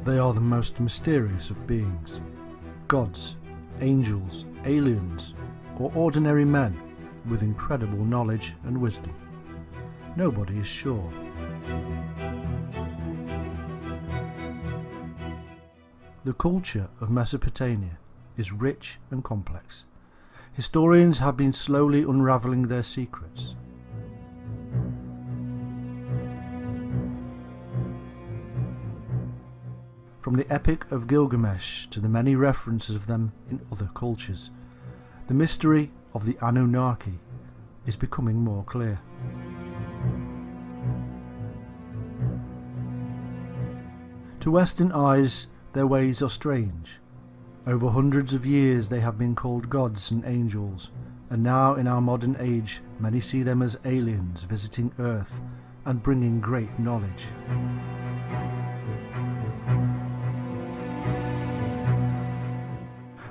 They are the most mysterious of beings. Gods, angels, aliens, or ordinary men with incredible knowledge and wisdom. Nobody is sure. The culture of Mesopotamia is rich and complex. Historians have been slowly unravelling their secrets. From the Epic of Gilgamesh to the many references of them in other cultures, the mystery of the Anunnaki is becoming more clear. To Western eyes, their ways are strange. Over hundreds of years they have been called gods and angels, and now in our modern age many see them as aliens visiting Earth and bringing great knowledge.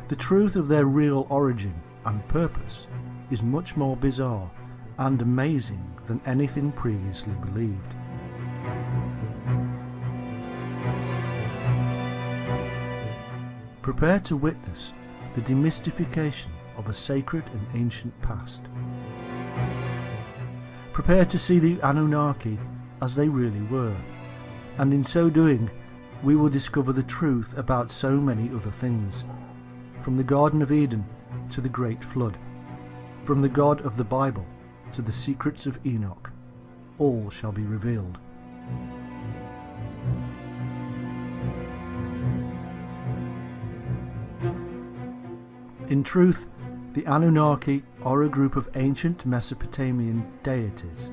The truth of their real origin and purpose is much more bizarre and amazing than anything previously believed. Prepare to witness the demystification of a sacred and ancient past. Prepare to see the Anunnaki as they really were, and in so doing we will discover the truth about so many other things. From the Garden of Eden to the Great Flood, from the God of the Bible to the secrets of Enoch, all shall be revealed. In truth, the Anunnaki are a group of ancient Mesopotamian deities.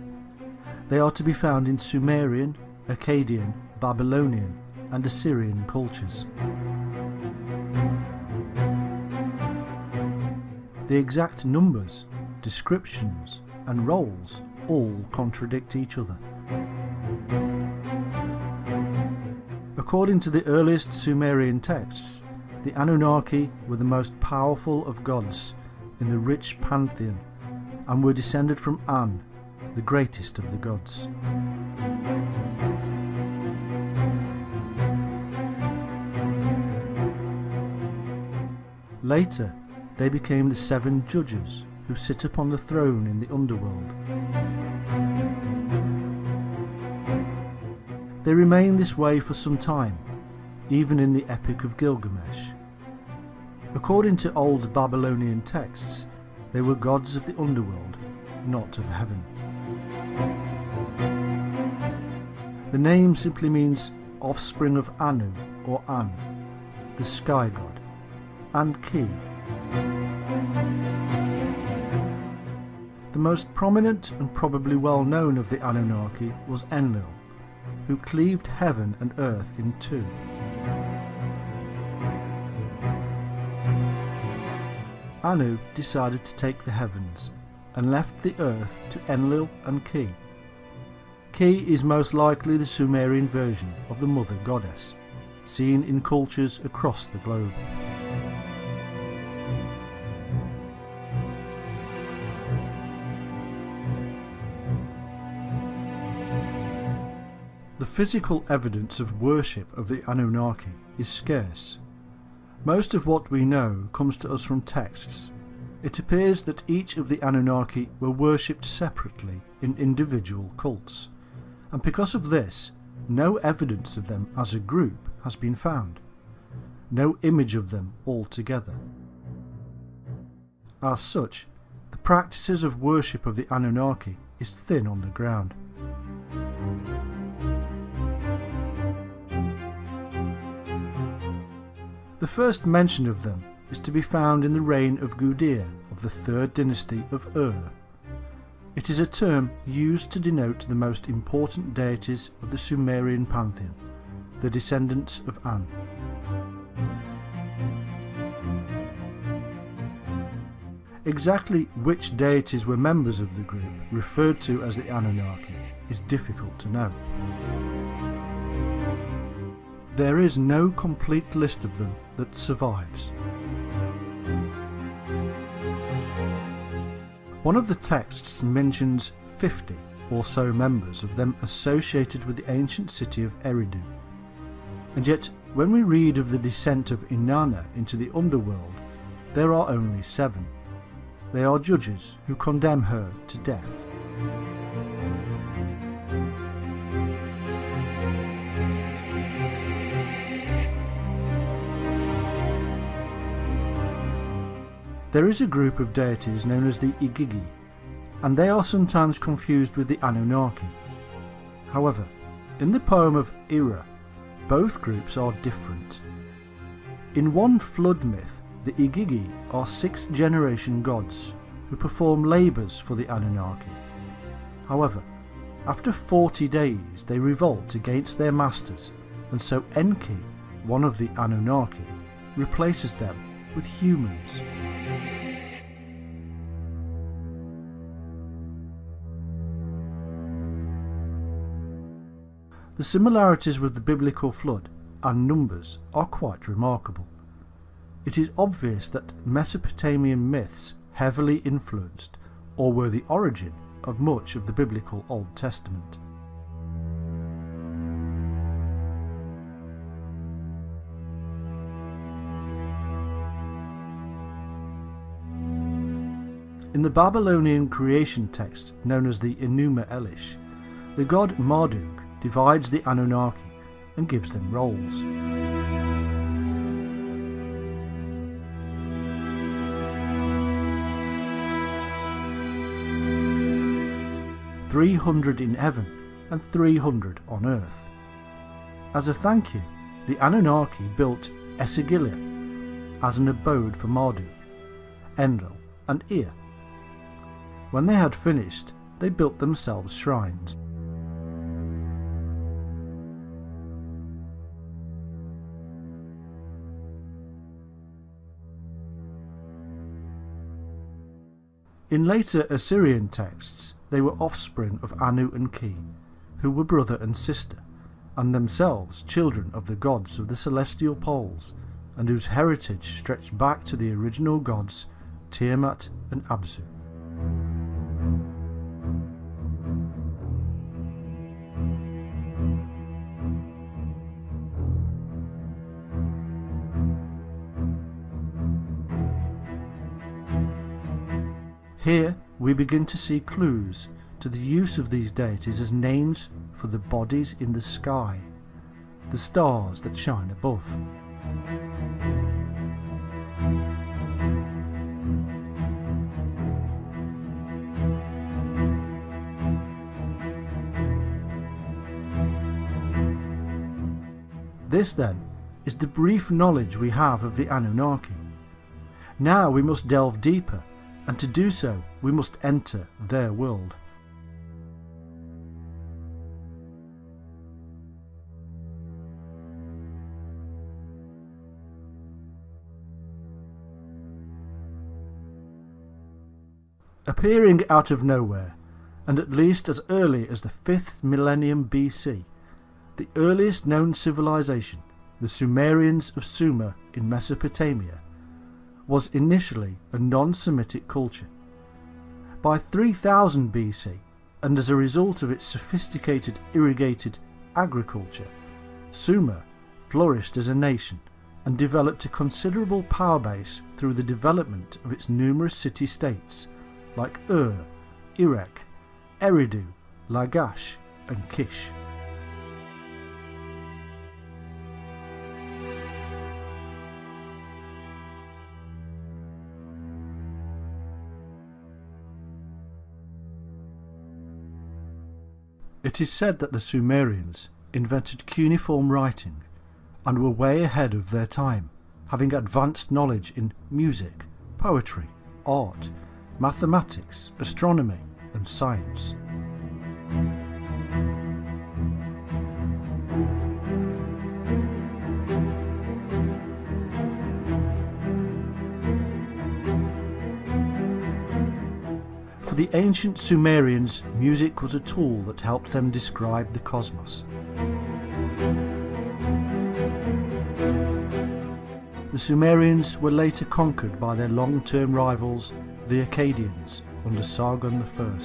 They are to be found in Sumerian, Akkadian, Babylonian and Assyrian cultures. The exact numbers, descriptions and roles all contradict each other. According to the earliest Sumerian texts, the Anunnaki were the most powerful of gods in the rich pantheon and were descended from An, the greatest of the gods. Later, they became the 7 judges who sit upon the throne in the Underworld. They remained this way for some time, even in the Epic of Gilgamesh. According to Old Babylonian texts, they were gods of the Underworld, not of heaven. The name simply means offspring of Anu or An, the sky god, and Ki. The most prominent and probably well known of the Anunnaki was Enlil, who cleaved heaven and earth in two. Anu decided to take the heavens and left the earth to Enlil and Ki. Ki is most likely the Sumerian version of the mother goddess, seen in cultures across the globe. The physical evidence of worship of the Anunnaki is scarce. Most of what we know comes to us from texts. It appears that each of the Anunnaki were worshipped separately in individual cults, and because of this, no evidence of them as a group has been found. No image of them all together. As such, the practices of worship of the Anunnaki is thin on the ground. The first mention of them is to be found in the reign of Gudea of the 3rd dynasty of Ur. It is a term used to denote the most important deities of the Sumerian pantheon, the descendants of An. Exactly which deities were members of the group referred to as the Anunnaki is difficult to know. There is no complete list of them that survives. One of the texts mentions 50 or so members of them associated with the ancient city of Eridu, and yet when we read of the descent of Inanna into the Underworld, there are only 7. They are judges who condemn her to death. There is a group of deities known as the Igigi, and they are sometimes confused with the Anunnaki. However, in the poem of Ira, both groups are different. In one flood myth, the Igigi are 6th generation gods who perform labours for the Anunnaki. However, after 40 days they revolt against their masters, and so Enki, one of the Anunnaki, replaces them with humans. The similarities with the biblical flood and numbers are quite remarkable. It is obvious that Mesopotamian myths heavily influenced or were the origin of much of the biblical Old Testament. In the Babylonian creation text known as the Enuma Elish, the god Marduk divides the Anunnaki and gives them roles. "300 in heaven and 300 on earth." As a thank you, the Anunnaki built Ereshkigal as an abode for Marduk, Enlil and Ea. When they had finished, they built themselves shrines. In later Assyrian texts, they were offspring of Anu and Ki, who were brother and sister, and themselves children of the gods of the celestial poles, and whose heritage stretched back to the original gods Tiamat and Abzu. Here we begin to see clues to the use of these deities as names for the bodies in the sky, the stars that shine above. This then is the brief knowledge we have of the Anunnaki. Now we must delve deeper, and to do so we must enter their world. Appearing out of nowhere, and at least as early as the 5th millennium BC, the earliest known civilization, the Sumerians of Sumer in Mesopotamia, was initially a non-Semitic culture. By 3000 BC, and as a result of its sophisticated irrigated agriculture, Sumer flourished as a nation and developed a considerable power base through the development of its numerous city-states like Ur, Erech, Eridu, Lagash and Kish. It is said that the Sumerians invented cuneiform writing and were way ahead of their time, having advanced knowledge in music, poetry, art, mathematics, astronomy and science. For the ancient Sumerians, music was a tool that helped them describe the cosmos. The Sumerians were later conquered by their long-term rivals, the Akkadians, under Sargon I.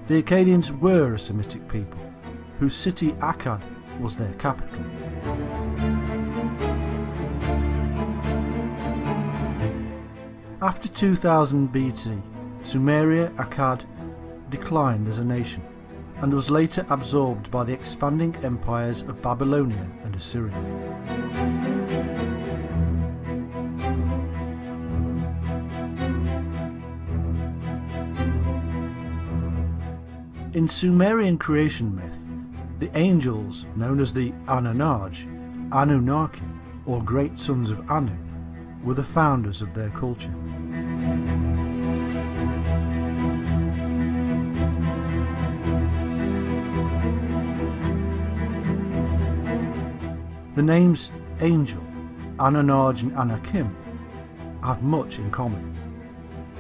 The Akkadians were a Semitic people, whose city Akkad was their capital. After 2000 BC, Sumeria Akkad declined as a nation and was later absorbed by the expanding empires of Babylonia and Assyria. In Sumerian creation myth, the angels, known as the Anunnaki, Anunnaki, or great sons of Anu, were the founders of their culture. The names Angel, Anunaj and Anakim have much in common.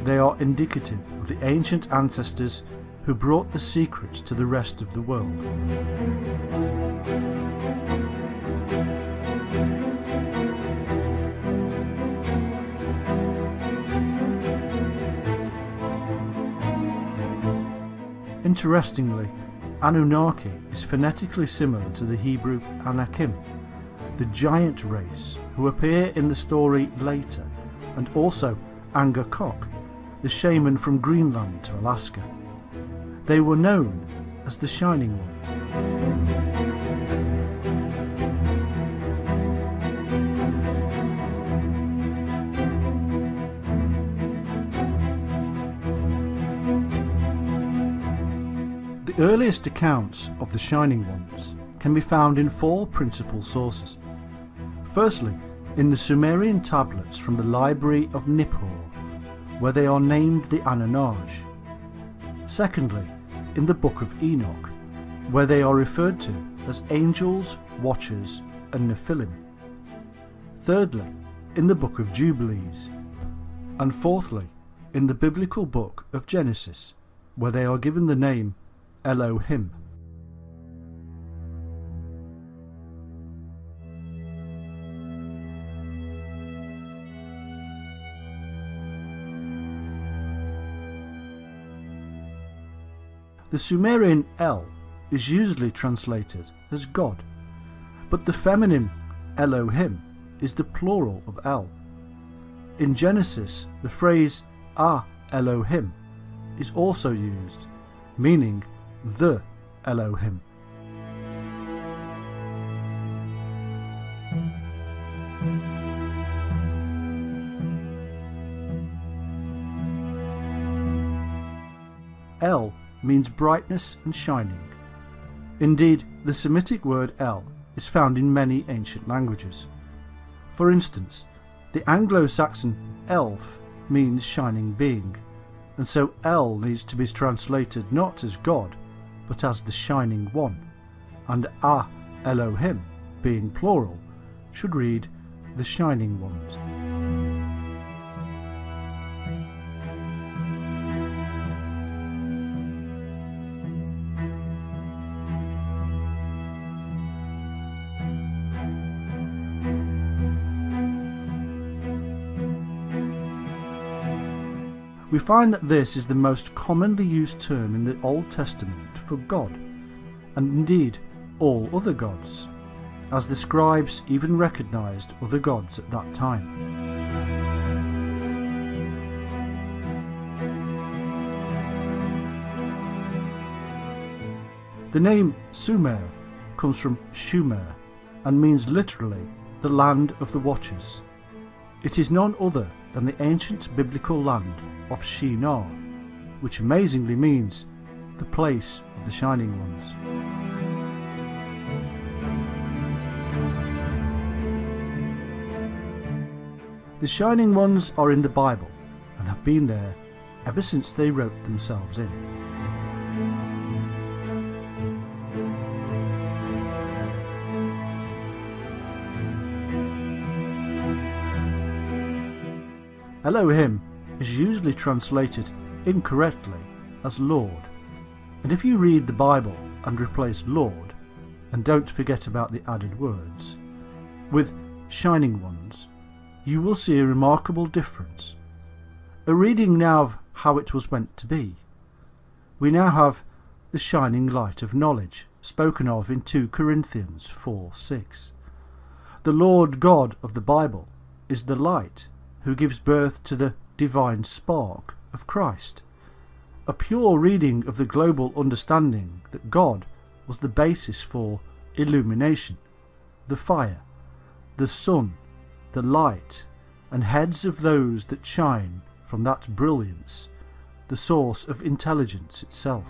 They are indicative of the ancient ancestors who brought the secrets to the rest of the world. Interestingly, Anunnaki is phonetically similar to the Hebrew Anakim, the giant race who appear in the story later, and also Angakok, the shaman from Greenland to Alaska. They were known as the Shining Ones. The earliest accounts of the Shining Ones can be found in four principal sources. Firstly, in the Sumerian tablets from the Library of Nippur, where they are named the Anunnaki. Secondly, in the Book of Enoch, where they are referred to as angels, watchers, and Nephilim. Thirdly, in the Book of Jubilees. And fourthly, in the biblical book of Genesis, where they are given the name Elohim. The Sumerian El is usually translated as God, but the feminine Elohim is the plural of El. In Genesis, the phrase Ah Elohim is also used, meaning the Elohim. El means brightness and shining. Indeed, the Semitic word El is found in many ancient languages. For instance, the Anglo-Saxon elf means shining being, and so El needs to be translated not as God, but as the Shining One, and Ah Elohim, being plural, should read the Shining Ones. We find that this is the most commonly used term in the Old Testament for God, and indeed all other gods, as the scribes even recognised other gods at that time. The name Sumer comes from Shumer and means literally the land of the watchers. It is none other than the ancient biblical land of Shinar, which amazingly means the place of the Shining Ones. The Shining Ones are in the Bible and have been there ever since they wrote themselves in. Elohim is usually translated incorrectly as Lord, and if you read the Bible and replace Lord, and don't forget about the added words, with Shining Ones, you will see a remarkable difference. A reading now of how it was meant to be. We now have the shining light of knowledge spoken of in 2 Corinthians 4:6. The Lord God of the Bible is the light who gives birth to the divine spark of Christ. A pure reading of the global understanding that God was the basis for illumination, the fire, the sun, the light, and heads of those that shine from that brilliance, the source of intelligence itself.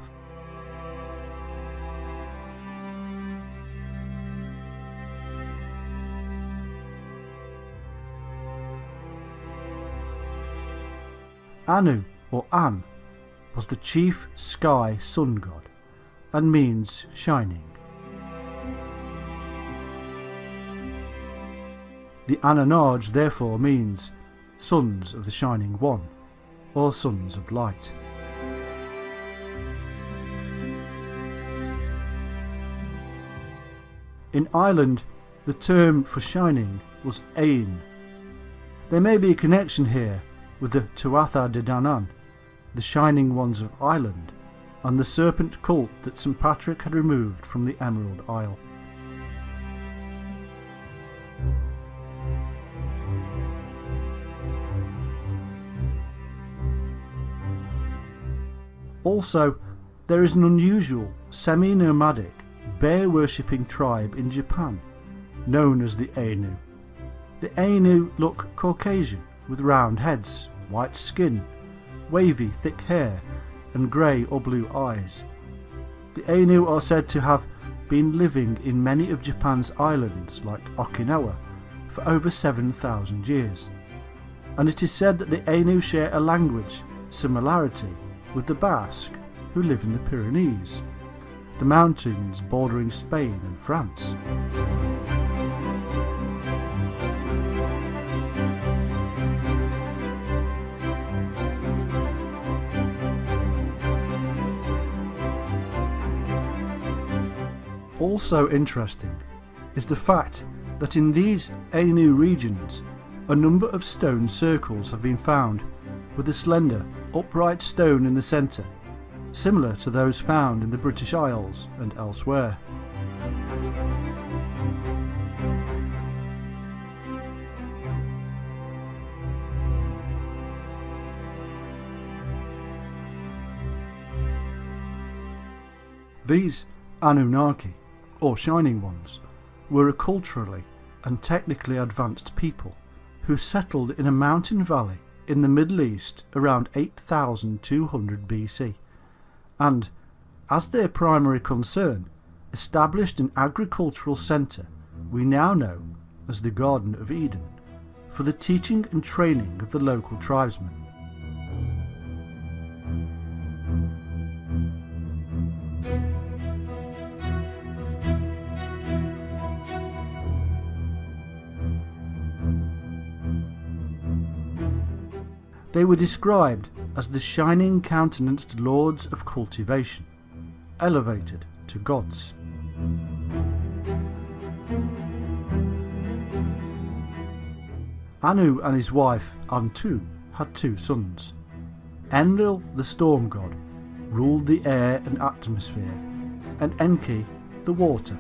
Anu, or An, was the chief sky sun god, and means shining. The Anunnaki therefore means sons of the Shining One, or sons of light. In Ireland, the term for shining was Ain. There may be a connection here with the Tuatha De Danann, the Shining Ones of Ireland, and the serpent cult that St. Patrick had removed from the Emerald Isle. Also, there is an unusual, semi-nomadic, bear-worshipping tribe in Japan, known as the Ainu. The Ainu look Caucasian, with round heads, white skin, wavy thick hair, and grey or blue eyes. The Ainu are said to have been living in many of Japan's islands, like Okinawa, for over 7,000 years, and it is said that the Ainu share a language similarity with the Basque, who live in the Pyrenees, the mountains bordering Spain and France. Also interesting is the fact that in these Ainu regions a number of stone circles have been found with a slender, upright stone in the centre, similar to those found in the British Isles and elsewhere. These Anunnaki, or Shining Ones, were a culturally and technically advanced people who settled in a mountain valley in the Middle East around 8200 BC, and, as their primary concern, established an agricultural centre we now know as the Garden of Eden, for the teaching and training of the local tribesmen. They were described as the shining countenanced lords of cultivation, elevated to gods. Anu and his wife Antu had 2 sons. Enlil, the storm god, ruled the air and atmosphere, and Enki, the water.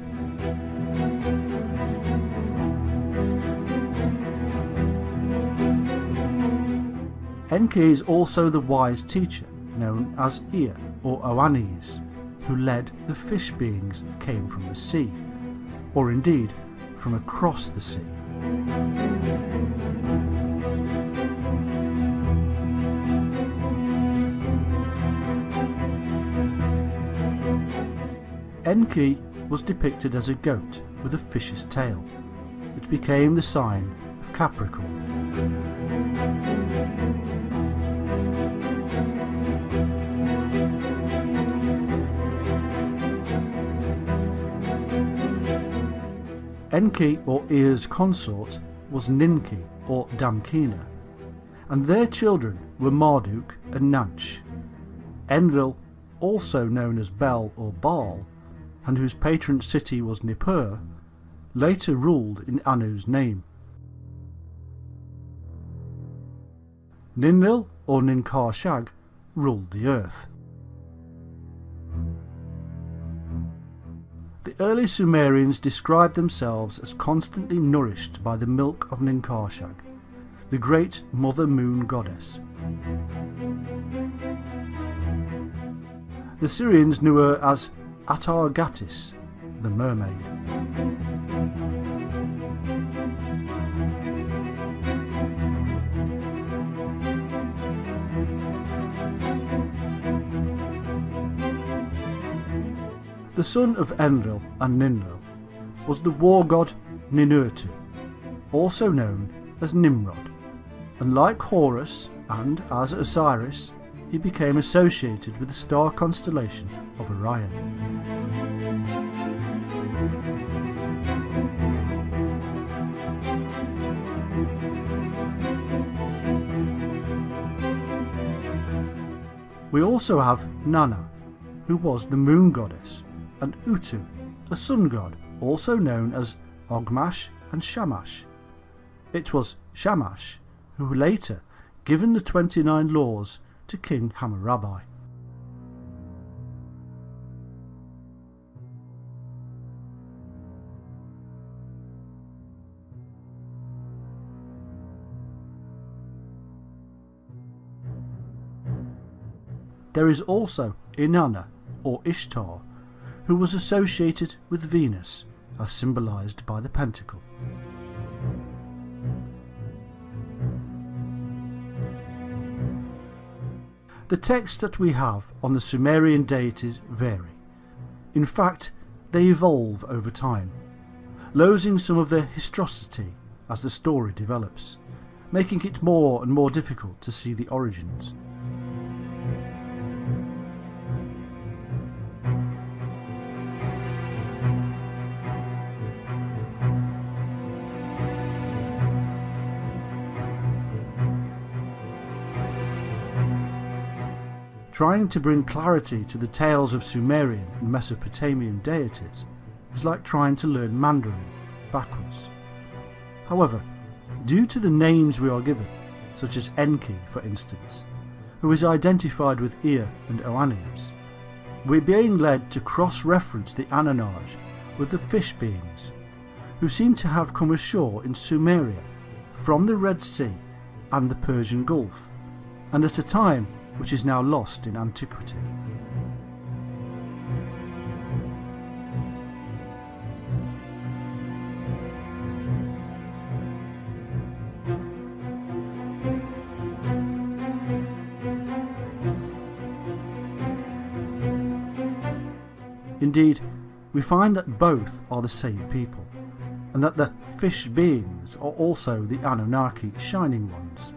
Enki is also the wise teacher known as Ea or Oannes, who led the fish beings that came from the sea, or indeed from across the sea. Enki was depicted as a goat with a fish's tail, which became the sign of Capricorn. Enki or Ea's consort was Ninki or Damkina, and their children were Marduk and Nanch. Enlil, also known as Bel or Baal, and whose patron city was Nippur, later ruled in Anu's name. Ninlil or Ninkar-Shag ruled the earth. The early Sumerians described themselves as constantly nourished by the milk of Ninkarshag, the great Mother Moon goddess. The Assyrians knew her as Atargatis, the mermaid. The son of Enlil and Ninlil was the war god Ninurtu, also known as Nimrod, and like Horus and as Osiris, he became associated with the star constellation of Orion. We also have Nanna, who was the moon goddess, and Utu, a sun god, also known as Ogmash and Shamash. It was Shamash who later given the 29 laws to King Hammurabi. There is also Inanna, or Ishtar, who was associated with Venus, as symbolised by the pentacle. The texts that we have on the Sumerian deities vary. In fact, they evolve over time, losing some of their historicity as the story develops, making it more and more difficult to see the origins. Trying to bring clarity to the tales of Sumerian and Mesopotamian deities is like trying to learn Mandarin backwards. However, due to the names we are given, such as Enki for instance, who is identified with Ea and Oannes, we're being led to cross-reference the Anunnaki with the fish beings, who seem to have come ashore in Sumeria from the Red Sea and the Persian Gulf, and at a time which is now lost in antiquity. Indeed, we find that both are the same people, and that the fish beings are also the Anunnaki shining ones,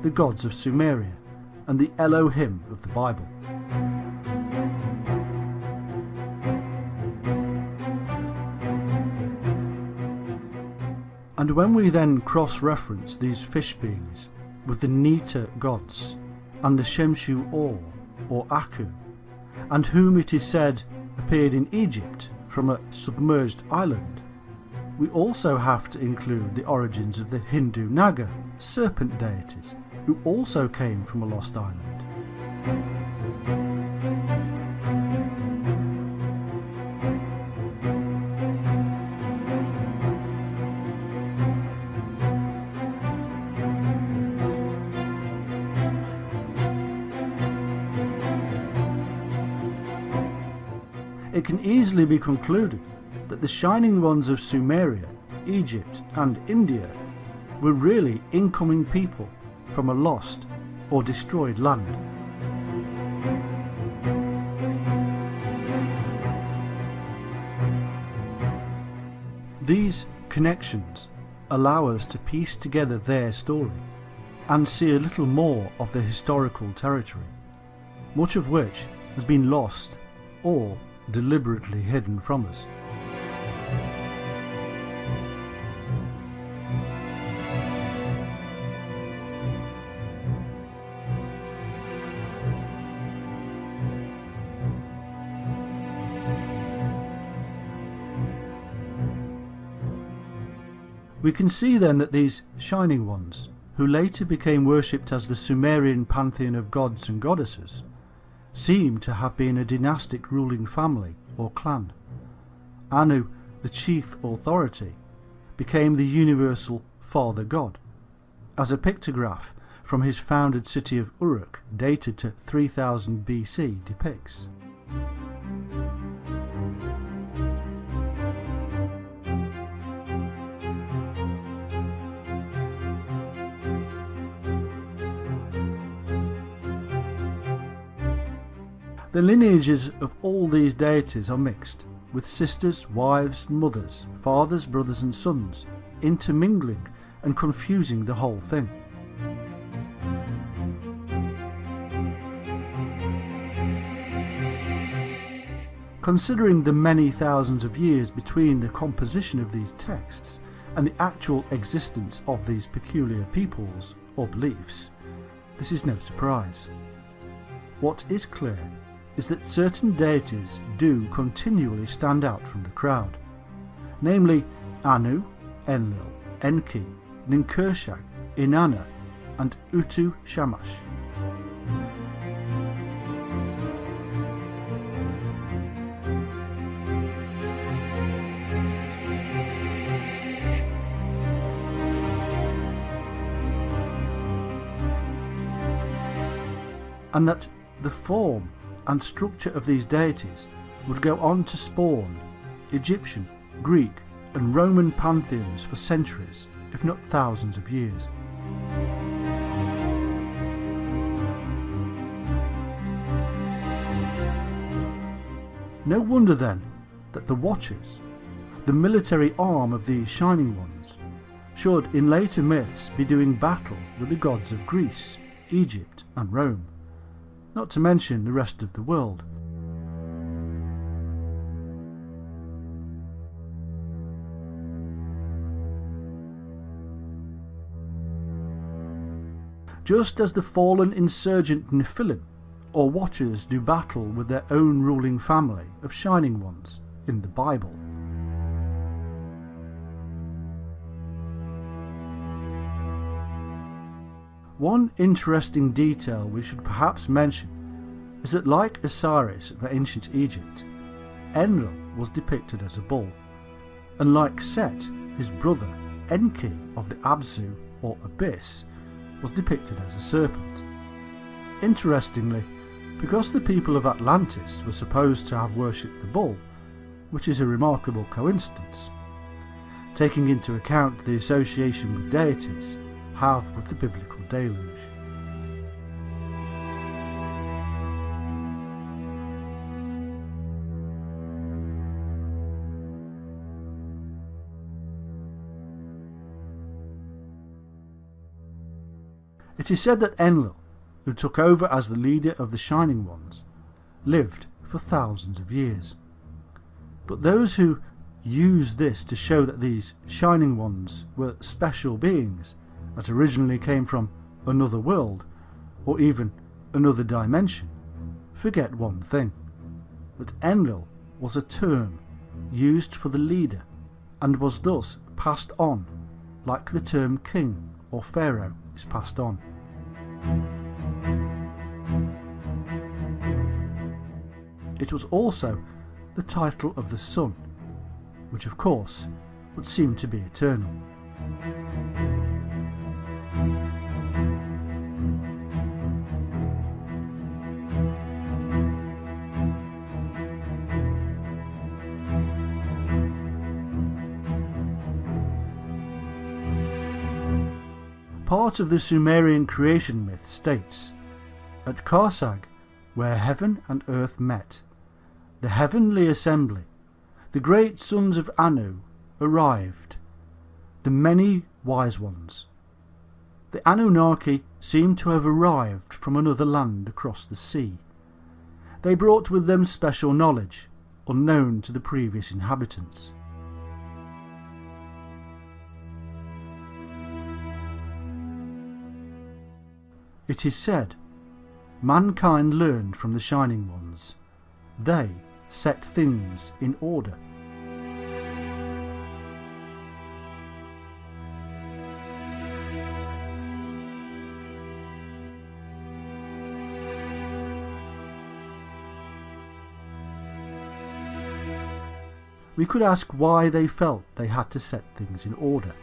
the gods of Sumeria, and the Elohim of the Bible. And when we then cross-reference these fish beings with the Nita gods and the Shemshu or Aku, and whom it is said appeared in Egypt from a submerged island, we also have to include the origins of the Hindu Naga serpent deities, who also came from a lost island. It can easily be concluded that the shining ones of Sumeria, Egypt and India were really incoming people from a lost or destroyed land. These connections allow us to piece together their story and see a little more of the historical territory, much of which has been lost or deliberately hidden from us. We can see then that these shining ones, who later became worshipped as the Sumerian pantheon of gods and goddesses, seem to have been a dynastic ruling family or clan, Anu, the chief authority, became the universal father god, as a pictograph from his founded city of Uruk, dated to 3000 BC, depicts. The lineages of all these deities are mixed, with sisters, wives, mothers, fathers, brothers and sons, intermingling and confusing the whole thing. Considering the many thousands of years between the composition of these texts and the actual existence of these peculiar peoples or beliefs, this is no surprise. What is clear is that certain deities do continually stand out from the crowd, namely Anu, Enlil, Enki, Ninkershag, Inanna and Utu Shamash. And that the form and structure of these deities would go on to spawn Egyptian, Greek and Roman pantheons for centuries, if not thousands of years. No wonder then that the Watchers, the military arm of these Shining Ones, should in later myths be doing battle with the gods of Greece, Egypt and Rome, not to mention the rest of the world. Just as the fallen insurgent Nephilim or Watchers do battle with their own ruling family of Shining Ones in the Bible. One interesting detail we should perhaps mention is that, like Osiris of ancient Egypt, Enlil was depicted as a bull, and like Set, his brother, Enki of the Abzu or Abyss, was depicted as a serpent. Interestingly, because the people of Atlantis were supposed to have worshipped the bull, which is a remarkable coincidence, taking into account the association with deities have with the biblical deluge. It is said that Enlil, who took over as the leader of the Shining Ones, lived for thousands of years. But those who use this to show that these Shining Ones were special beings that originally came from another world or even another dimension forget one thing, that Enlil was a term used for the leader and was thus passed on like the term king or pharaoh is passed on. It was also the title of the sun, which of course would seem to be eternal. Part of the Sumerian creation myth states, at Karsag, where heaven and earth met, the heavenly assembly, the great sons of Anu, arrived, the many wise ones. The Anunnaki seem to have arrived from another land across the sea. They brought with them special knowledge, unknown to the previous inhabitants. It is said, mankind learned from the Shining Ones. They set things in order. we could ask why they felt they had to set things in order.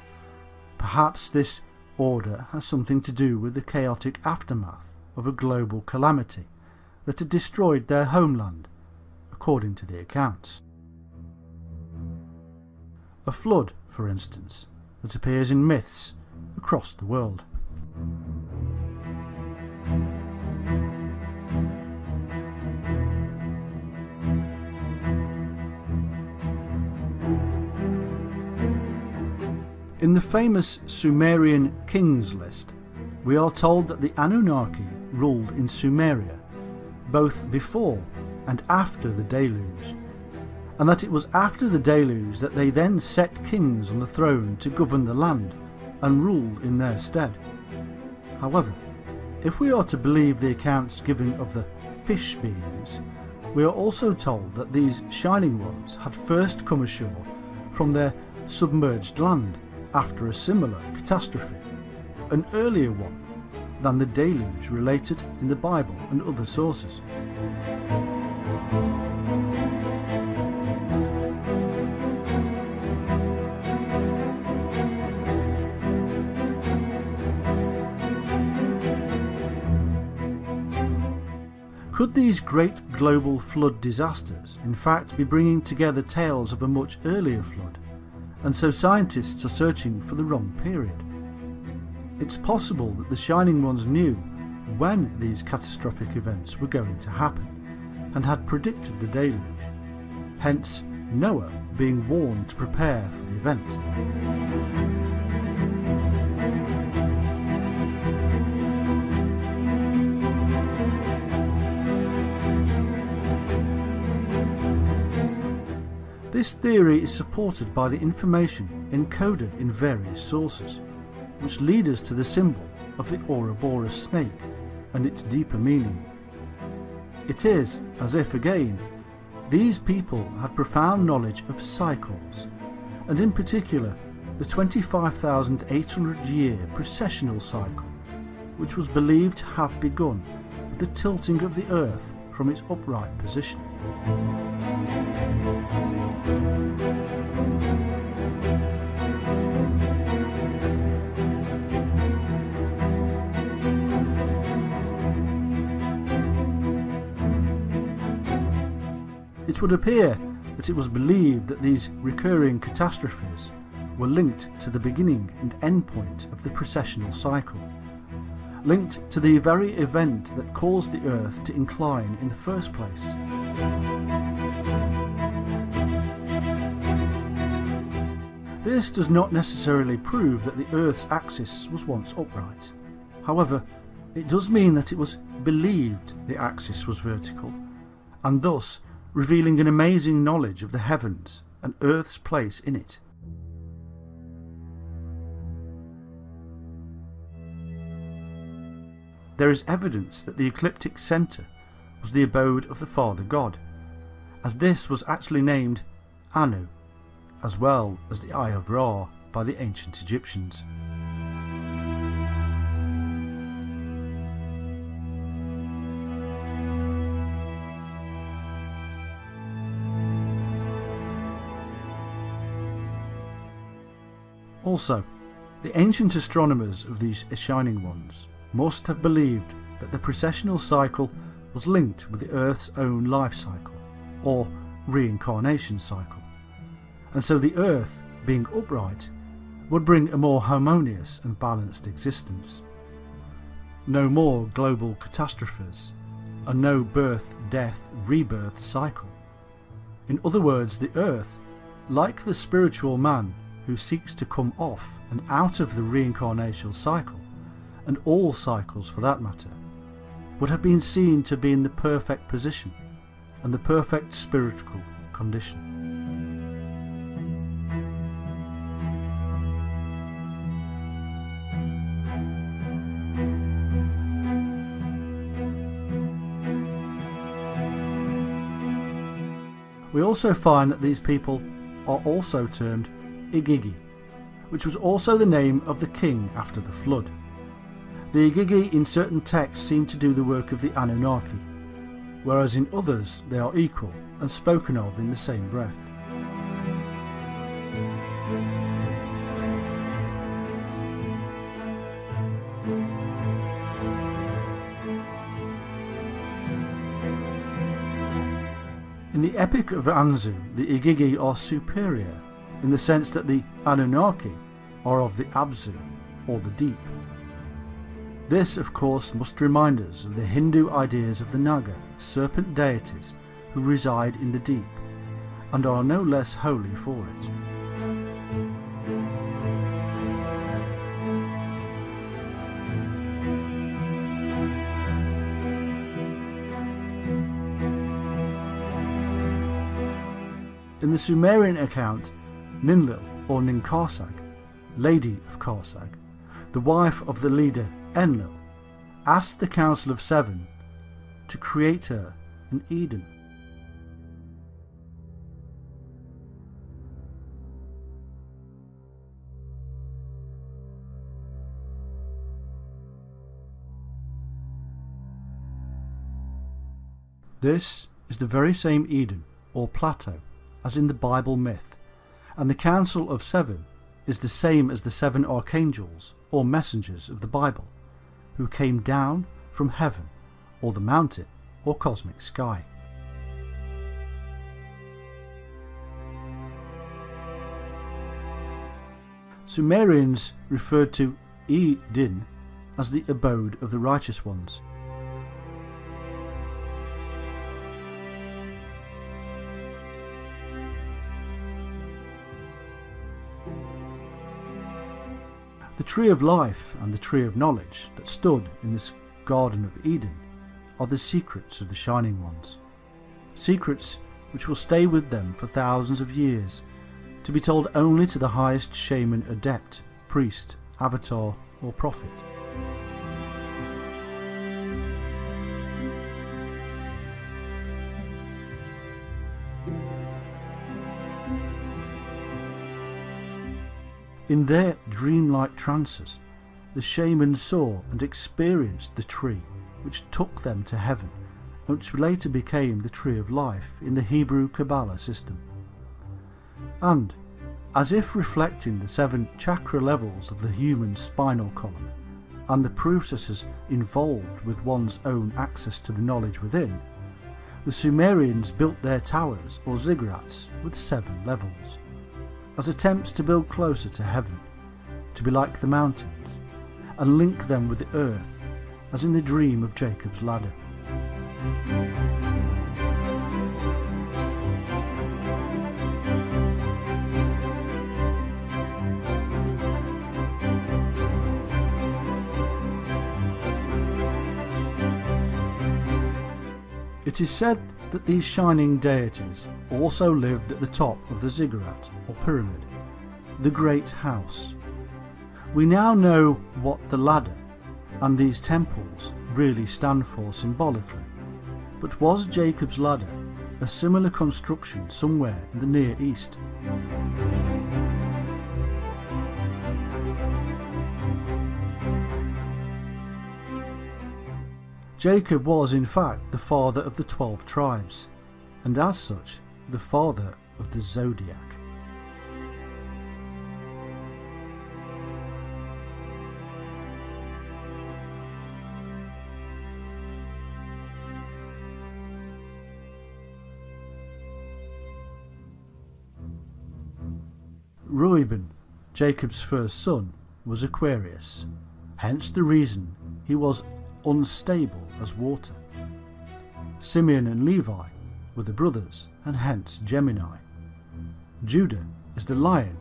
Perhaps this order has something to do with the chaotic aftermath of a global calamity that had destroyed their homeland, according to the accounts. A flood, for instance, that appears in myths across the world. In the famous Sumerian kings list, we are told that the Anunnaki ruled in Sumeria, both before and after the deluge, and that it was after the deluge that they then set kings on the throne to govern the land and rule in their stead. However, if we are to believe the accounts given of the fish beings, we are also told that these shining ones had first come ashore from their submerged land after a similar catastrophe, an earlier one than the deluge related in the Bible and other sources. Could these great global flood disasters in fact be bringing together tales of a much earlier flood, and so scientists are searching for the wrong period? It's possible that the Shining Ones knew when these catastrophic events were going to happen and had predicted the deluge, hence Noah being warned to prepare for the event. This theory is supported by the information encoded in various sources, which lead us to the symbol of the Ouroboros snake and its deeper meaning. It is as if, again, these people had profound knowledge of cycles, and in particular the 25,800 year precessional cycle, which was believed to have begun with the tilting of the earth from its upright position. It would appear that it was believed that these recurring catastrophes were linked to the beginning and end point of the precessional cycle, linked to the very event that caused the earth to incline in the first place. This does not necessarily prove that the Earth's axis was once upright. However, it does mean that it was believed the axis was vertical, and thus revealing an amazing knowledge of the heavens and Earth's place in it. There is evidence that the ecliptic centre was the abode of the Father God, as this was actually named Anu, as well as the Eye of Ra by the ancient Egyptians. Also, the ancient astronomers of these Shining Ones must have believed that the precessional cycle was linked with the Earth's own life cycle, or reincarnation cycle, and so the Earth, being upright, would bring a more harmonious and balanced existence. No more global catastrophes, and no birth, death, rebirth cycle. In other words, the Earth, like the spiritual man who seeks to come off and out of the reincarnational cycle, and all cycles for that matter, would have been seen to be in the perfect position and the perfect spiritual condition. We also find that these people are also termed Igigi, which was also the name of the king after the flood. The Igigi in certain texts seem to do the work of the Anunaki, whereas in others they are equal and spoken of in the same breath. In the Epic of Anzu, the Igigi are superior in the sense that the Anunnaki are of the Abzu, or the deep. This, of course, must remind us of the Hindu ideas of the Naga, serpent deities who reside in the deep, and are no less holy for it. In the Sumerian account, Ninlil, or Ninkarsag, Lady of Karsag, the wife of the leader Enlil, asked the Council of Seven to create her in Eden. This is the very same Eden, or plateau, as in the Bible myth, and the Council of Seven is the same as the seven archangels, or messengers of the Bible, who came down from heaven, or the mountain, or cosmic sky. Sumerians referred to Eden as the abode of the righteous ones. The tree of life and the tree of knowledge that stood in this Garden of Eden are the secrets of the Shining Ones. Secrets which will stay with them for thousands of years, to be told only to the highest shaman, adept, priest, avatar or prophet. In their dreamlike trances, the shamans saw and experienced the tree which took them to heaven, and which later became the tree of life in the Hebrew Kabbalah system. And, as if reflecting the 7 chakra levels of the human spinal column, and the processes involved with one's own access to the knowledge within, the Sumerians built their towers or ziggurats with 7 levels, as attempts to build closer to heaven, to be like the mountains, and link them with the earth, as in the dream of Jacob's ladder. It is said that these shining deities also lived at the top of the ziggurat or pyramid, the great house. We now know what the ladder and these temples really stand for symbolically, but was Jacob's ladder a similar construction somewhere in the Near East? Jacob was in fact the father of the 12 tribes, and as such the father of the zodiac. Reuben, Jacob's first son, was Aquarius, hence the reason he was unstable as water. Simeon and Levi were the brothers, and hence Gemini. Judah is the lion,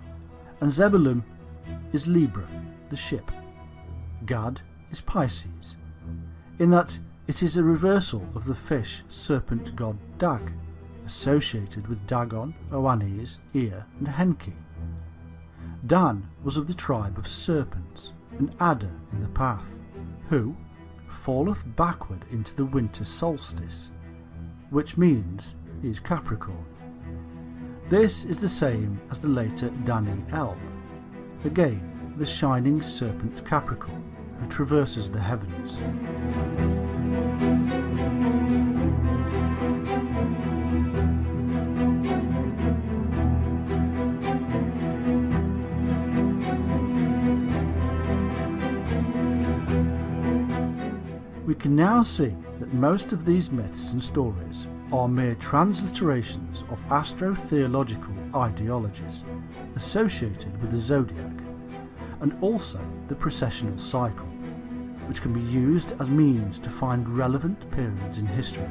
and Zebulun is Libra, the ship. Gad is Pisces, in that it is a reversal of the fish serpent god Dag, associated with Dagon, Oannes, Ea and Henki. Dan was of the tribe of serpents, an adder in the path, who falleth backward into the winter solstice, which means he is Capricorn. This is the same as the later Daniel, again the shining serpent Capricorn who traverses the heavens. We can now see that most of these myths and stories are mere transliterations of astro-theological ideologies associated with the zodiac, and also the precessional cycle, which can be used as means to find relevant periods in history.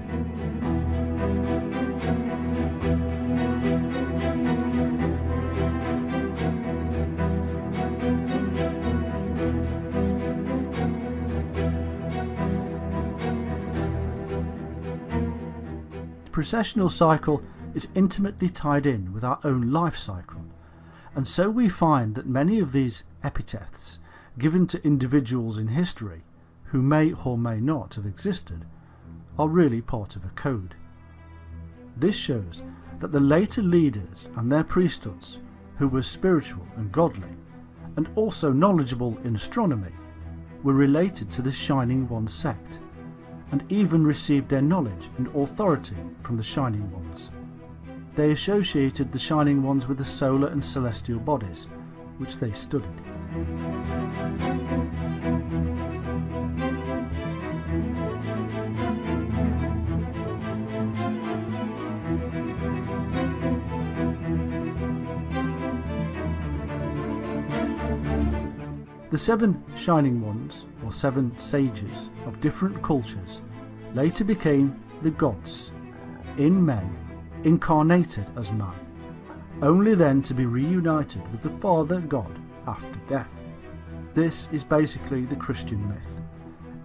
The precessional cycle is intimately tied in with our own life cycle, and so we find that many of these epithets given to individuals in history who may or may not have existed are really part of a code. This shows that the later leaders and their priesthoods, who were spiritual and godly, and also knowledgeable in astronomy, were related to the Shining One sect, and even received their knowledge and authority from the Shining Ones. They associated the Shining Ones with the solar and celestial bodies, which they studied. The 7 Shining Ones, or 7 sages of different cultures, later became the gods, in men, incarnated as man, only then to be reunited with the Father God after death. This is basically the Christian myth.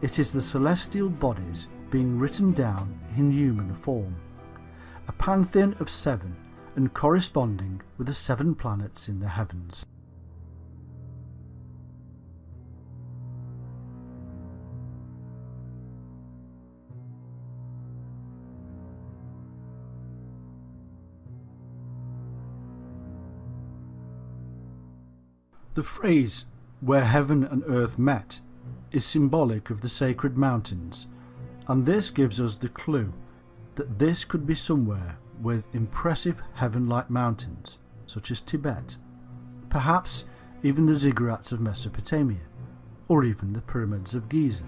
It is the celestial bodies being written down in human form, a pantheon of 7 and corresponding with the 7 planets in the heavens. The phrase, "where heaven and earth met," is symbolic of the sacred mountains, and this gives us the clue that this could be somewhere with impressive heaven-like mountains, such as Tibet, perhaps even the ziggurats of Mesopotamia, or even the pyramids of Giza.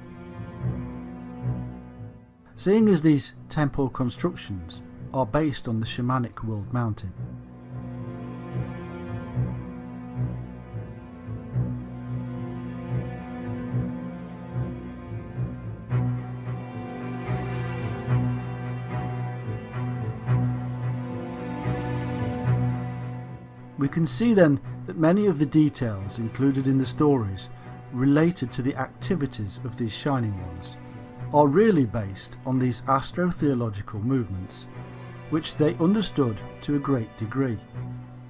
Seeing as these temple constructions are based on the shamanic world mountain, we can see then that many of the details included in the stories related to the activities of these Shining Ones are really based on these astro-theological movements, which they understood to a great degree,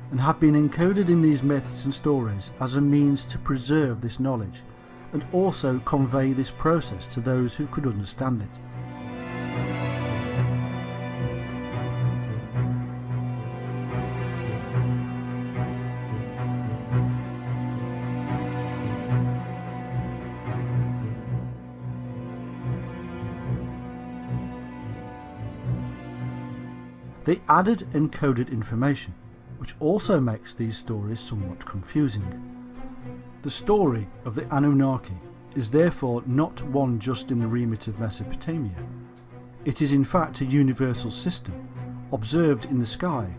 and have been encoded in these myths and stories as a means to preserve this knowledge and also convey this process to those who could understand it. They added encoded information, which also makes these stories somewhat confusing. The story of the Anunnaki is therefore not one just in the remit of Mesopotamia. It is in fact a universal system, observed in the sky,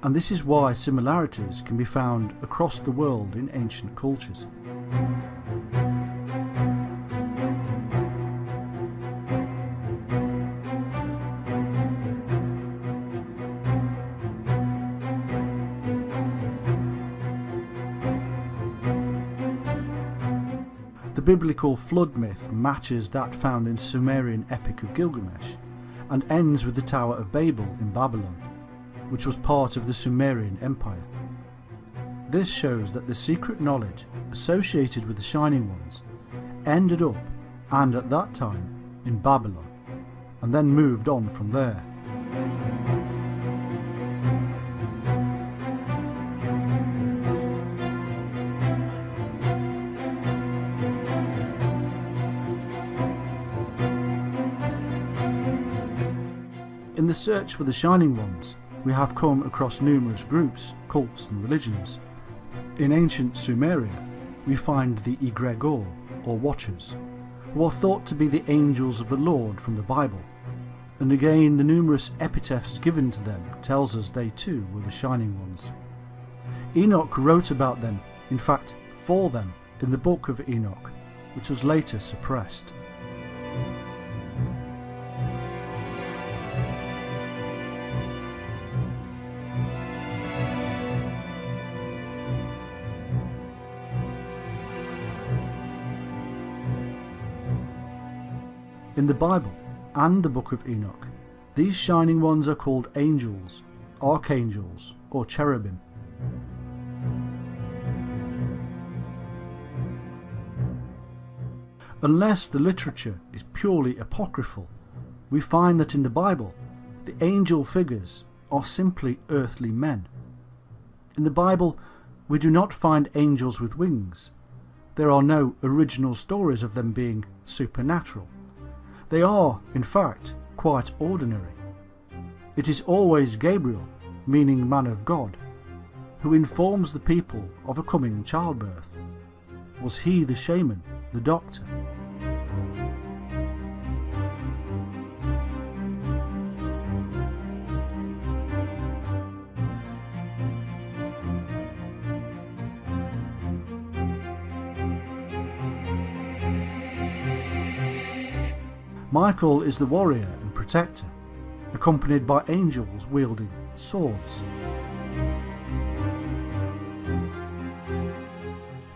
and this is why similarities can be found across the world in ancient cultures. The biblical flood myth matches that found in Sumerian Epic of Gilgamesh, and ends with the Tower of Babel in Babylon, which was part of the Sumerian Empire. This shows that the secret knowledge associated with the Shining Ones ended up, and at that time, in Babylon, and then moved on from there. In the search for the Shining Ones, we have come across numerous groups, cults and religions. In ancient Sumeria, we find the Egregor, or Watchers, who are thought to be the angels of the Lord from the Bible. and again the numerous epitaphs given to them tells us they too were the Shining Ones. Enoch wrote about them, in fact for them, in the Book of Enoch, which was later suppressed. In the Bible and the Book of Enoch, these Shining Ones are called angels, archangels, or cherubim. Unless the literature is purely apocryphal, we find that in the Bible, the angel figures are simply earthly men. In the Bible, we do not find angels with wings. There are no original stories of them being supernatural. They are, in fact, quite ordinary. It is always Gabriel, meaning man of God, who informs the people of a coming childbirth. Was he the shaman, the doctor? Michael is the warrior and protector, accompanied by angels wielding swords.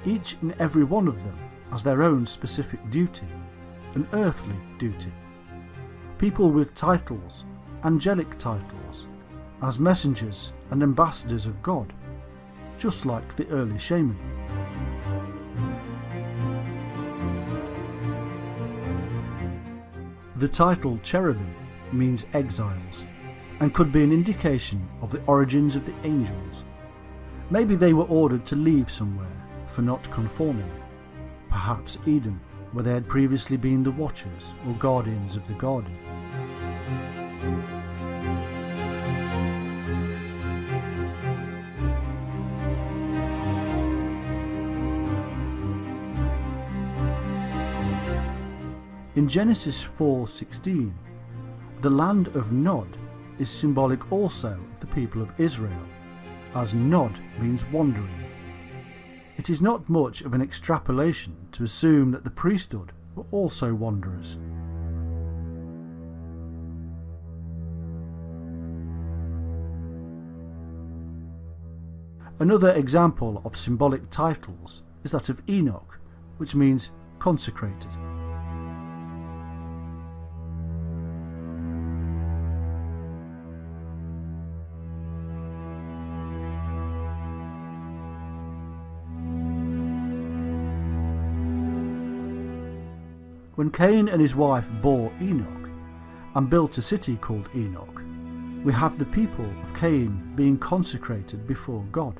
Each and every one of them has their own specific duty, an earthly duty. People with titles, angelic titles, as messengers and ambassadors of God, just like the early shaman. The title cherubim means exiles, and could be an indication of the origins of the angels. Maybe they were ordered to leave somewhere for not conforming, perhaps Eden, where they had previously been the watchers or guardians of the garden. In Genesis 4:16, the land of Nod is symbolic also of the people of Israel, as Nod means wandering. It is not much of an extrapolation to assume that the priesthood were also wanderers. Another example of symbolic titles is that of Enoch, which means consecrated. When Cain and his wife bore Enoch and built a city called Enoch, we have the people of Cain being consecrated before God.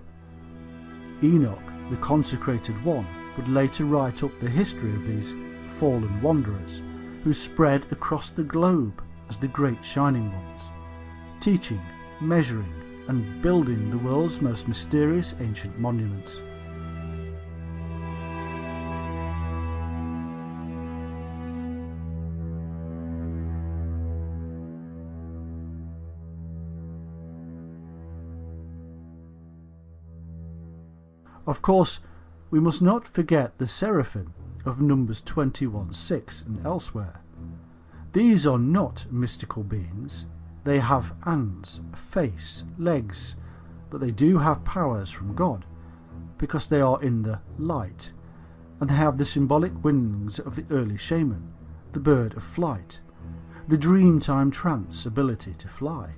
Enoch, the consecrated one, would later write up the history of these fallen wanderers who spread across the globe as the great Shining Ones, teaching, measuring and building the world's most mysterious ancient monuments. Of course, we must not forget the seraphim of Numbers 21:6 and elsewhere. These are not mystical beings. They have hands, a face, legs, but they do have powers from God, because they are in the light, and they have the symbolic wings of the early shaman, the bird of flight, the dreamtime trance ability to fly.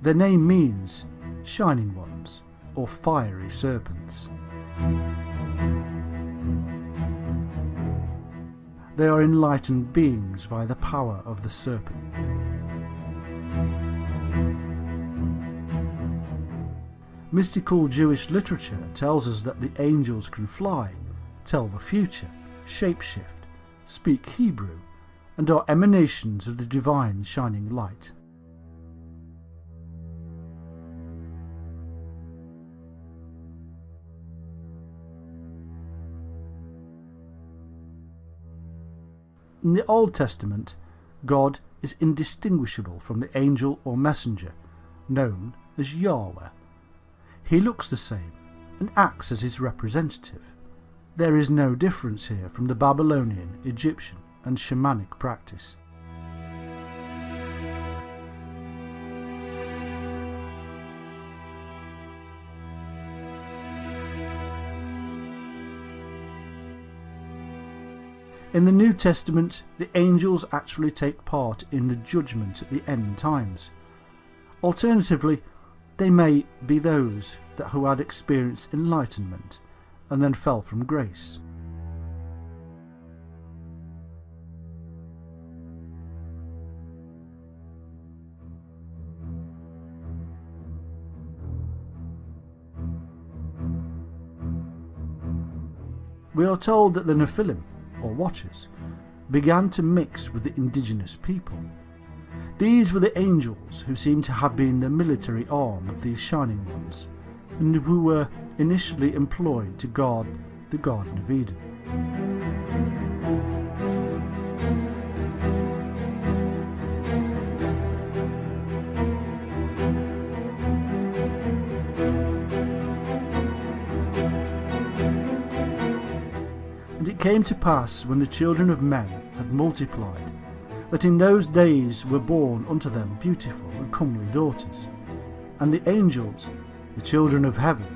Their name means Shining Ones, or fiery serpents. They are enlightened beings via the power of the serpent. Mystical Jewish literature tells us that the angels can fly, tell the future, shapeshift, speak Hebrew, and are emanations of the divine shining light. In the Old Testament, God is indistinguishable from the angel or messenger, known as Yahweh. He looks the same and acts as his representative. There is no difference here from the Babylonian, Egyptian and shamanic practice. In the New Testament, the angels actually take part in the judgment at the end times. Alternatively, they may be those who had experienced enlightenment and then fell from grace. We are told that the Nephilim, or Watchers, began to mix with the indigenous people. These were the angels who seem to have been the military arm of these Shining Ones, and who were initially employed to guard the Garden of Eden. And it came to pass, when the children of men had multiplied, that in those days were born unto them beautiful and comely daughters. And the angels, the children of heaven,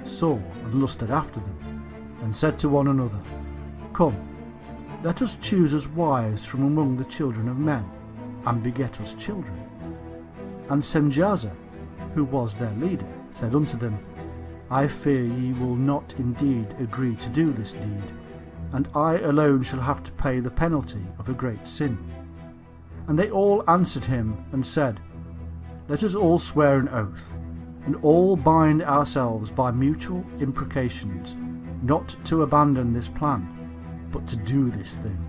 saw and lusted after them, and said to one another, Come, let us choose us wives from among the children of men, and beget us children. And Semjaza, who was their leader, said unto them, I fear ye will not indeed agree to do this deed, and I alone shall have to pay the penalty of a great sin. And they all answered him and said, Let us all swear an oath, and all bind ourselves by mutual imprecations, not to abandon this plan, but to do this thing.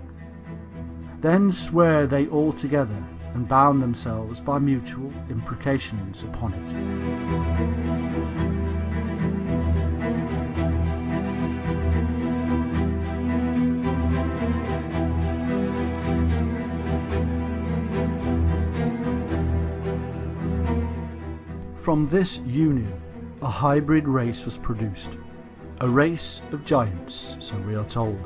Then swear they all together, and bound themselves by mutual imprecations upon it. From this union, a hybrid race was produced, a race of giants, so we are told.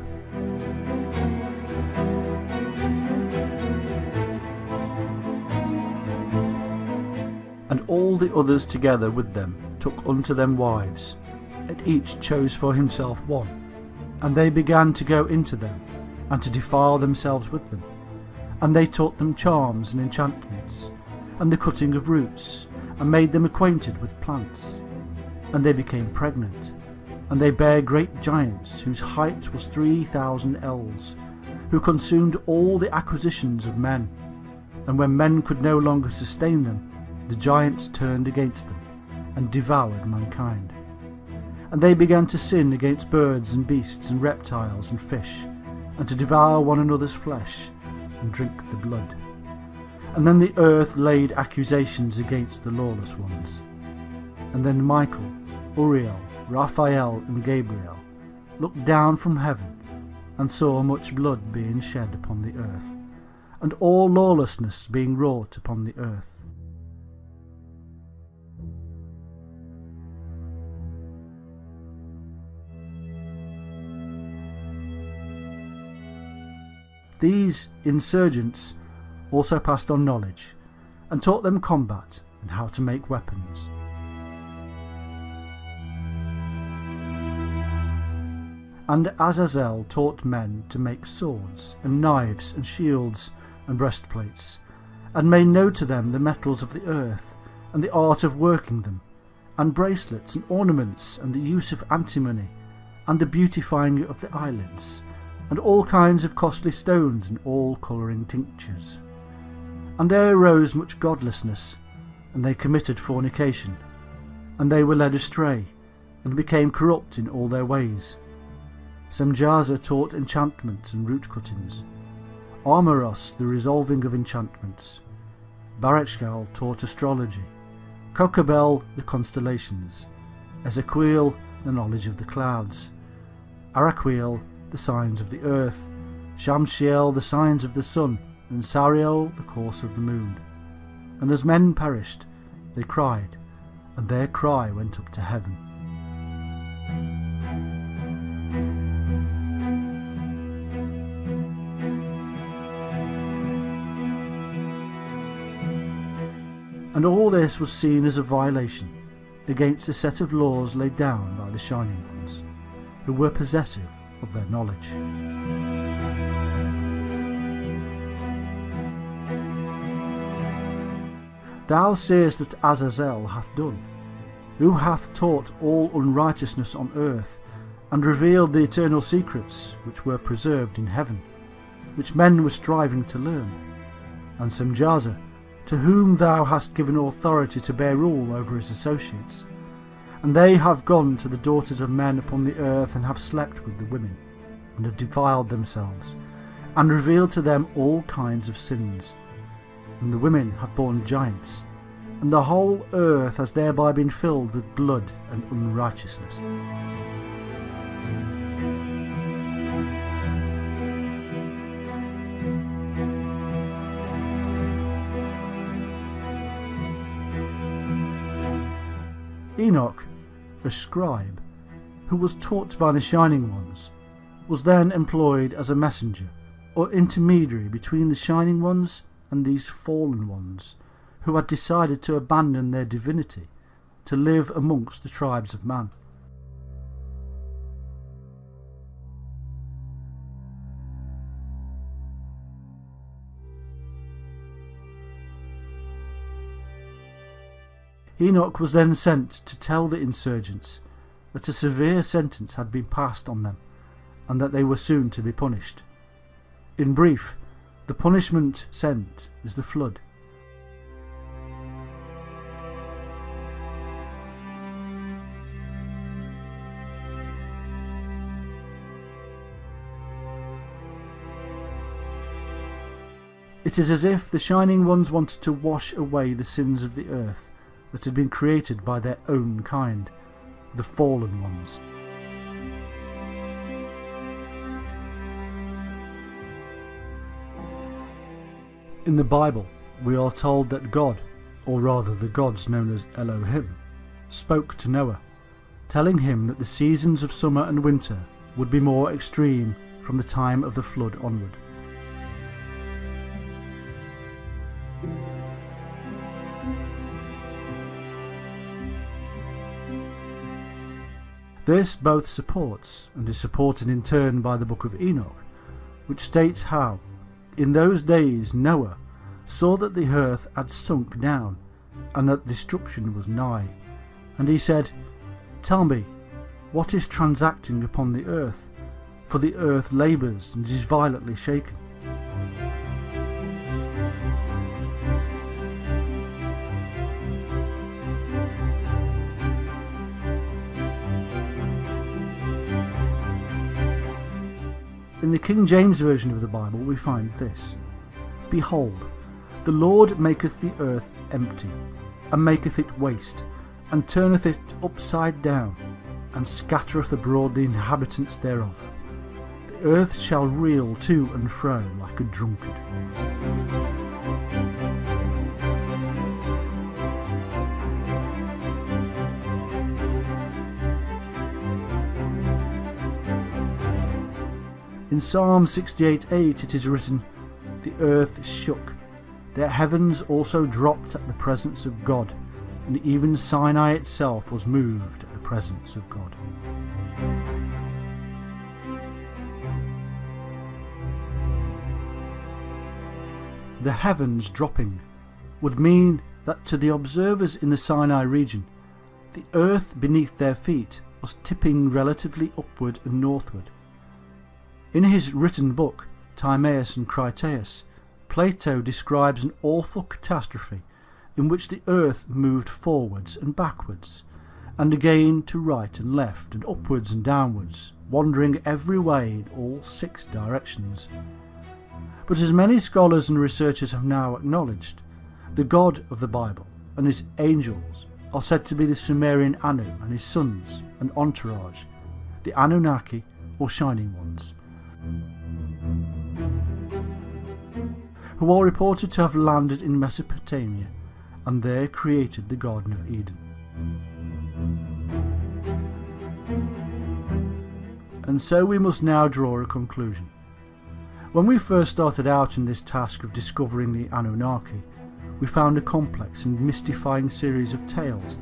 And all the others together with them took unto them wives, and each chose for himself one. And they began to go into them, and to defile themselves with them. And they taught them charms and enchantments, and the cutting of roots, and made them acquainted with plants. And they became pregnant, and they bare great giants, whose height was 3,000 ells, who consumed all the acquisitions of men. And when men could no longer sustain them, the giants turned against them, and devoured mankind. And they began to sin against birds and beasts and reptiles and fish, and to devour one another's flesh, and drink the blood. And then the earth laid accusations against the lawless ones. And then Michael, Uriel, Raphael, and Gabriel looked down from heaven, and saw much blood being shed upon the earth, and all lawlessness being wrought upon the earth. These insurgents also passed on knowledge, and taught them combat and how to make weapons. And Azazel taught men to make swords, and knives, and shields, and breastplates, and made known to them the metals of the earth, and the art of working them, and bracelets, and ornaments, and the use of antimony, and the beautifying of the eyelids, and all kinds of costly stones, and all colouring tinctures. And there arose much godlessness, and they committed fornication, and they were led astray, and became corrupt in all their ways. Semjaza taught enchantments and root cuttings, Armoros the resolving of enchantments, Ereshkigal taught astrology, Kokabel the constellations, Ezekiel the knowledge of the clouds, Araquiel the signs of the earth, Shamsiel the signs of the sun, and Sariel the course of the moon. And as men perished, they cried, and their cry went up to heaven. And all this was seen as a violation against a set of laws laid down by the Shining Ones, who were possessive of their knowledge. Thou seest that Azazel hath done, who hath taught all unrighteousness on earth, and revealed the eternal secrets which were preserved in heaven, which men were striving to learn. And Semjaza, to whom thou hast given authority to bear rule over his associates. And they have gone to the daughters of men upon the earth, and have slept with the women, and have defiled themselves, and revealed to them all kinds of sins. And the women have borne giants, and the whole earth has thereby been filled with blood and unrighteousness. Enoch, a scribe, who was taught by the Shining Ones, was then employed as a messenger or intermediary between the Shining Ones and these fallen ones, who had decided to abandon their divinity to live amongst the tribes of man. Enoch was then sent to tell the insurgents that a severe sentence had been passed on them, and that they were soon to be punished. In brief, the punishment sent is the flood. It is as if the Shining Ones wanted to wash away the sins of the earth that had been created by their own kind, the fallen ones. In the Bible, we are told that God, or rather the gods known as Elohim, spoke to Noah, telling him that the seasons of summer and winter would be more extreme from the time of the flood onward. This both supports and is supported in turn by the book of Enoch, which states how, in those days Noah saw that the earth had sunk down, and that destruction was nigh. And he said, Tell me, what is transacting upon the earth? For the earth labours and is violently shaken. In the King James Version of the Bible we find this: Behold, the Lord maketh the earth empty, and maketh it waste, and turneth it upside down, and scattereth abroad the inhabitants thereof. The earth shall reel to and fro like a drunkard. In Psalm 68:8 it is written, The earth shook, the heavens also dropped at the presence of God, and even Sinai itself was moved at the presence of God. The heavens dropping would mean that to the observers in the Sinai region, the earth beneath their feet was tipping relatively upward and northward. In his written book, Timaeus and Critias, Plato describes an awful catastrophe in which the earth moved forwards and backwards, and again to right and left, and upwards and downwards, wandering every way in all 6 directions. But as many scholars and researchers have now acknowledged, the God of the Bible and his angels are said to be the Sumerian Anu and his sons and entourage, the Anunnaki or Shining Ones. who are reported to have landed in Mesopotamia and there created the Garden of Eden. And so we must now draw a conclusion. When we first started out in this task of discovering the Anunnaki, we found a complex and mystifying series of tales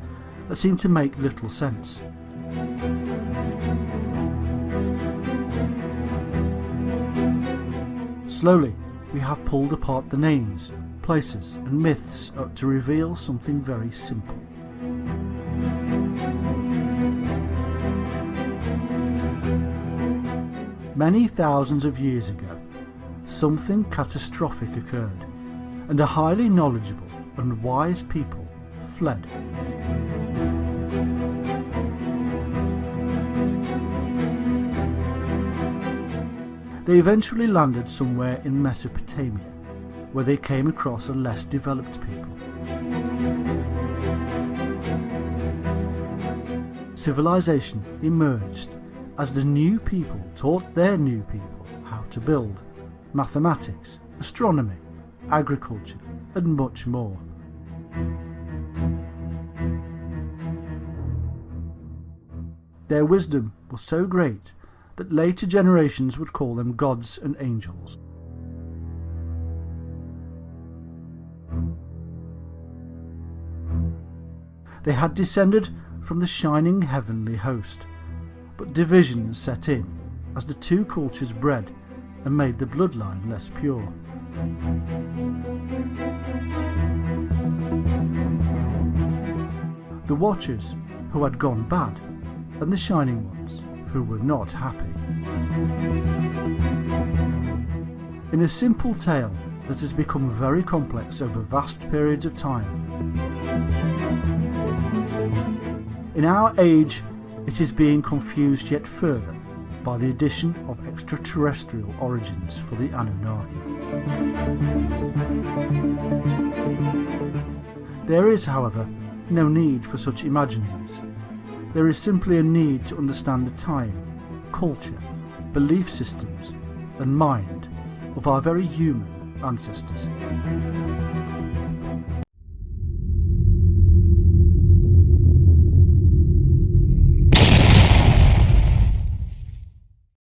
that seemed to make little sense. Slowly, we have pulled apart the names, places and myths to reveal something very simple. Many thousands of years ago, something catastrophic occurred, and a highly knowledgeable and wise people fled. They eventually landed somewhere in Mesopotamia, where they came across a less developed people. Civilization emerged as the new people taught their new people how to build, mathematics, astronomy, agriculture, and much more. Their wisdom was so great that later generations would call them gods and angels. They had descended from the shining heavenly host, but divisions set in as the two cultures bred and made the bloodline less pure. The Watchers, who had gone bad, and the Shining Ones, who were not happy. In a simple tale that has become very complex over vast periods of time. In our age, it is being confused yet further by the addition of extraterrestrial origins for the Anunnaki. There is, however, no need for such imaginings. There is simply a need to understand the time, culture, belief systems and mind of our very human ancestors.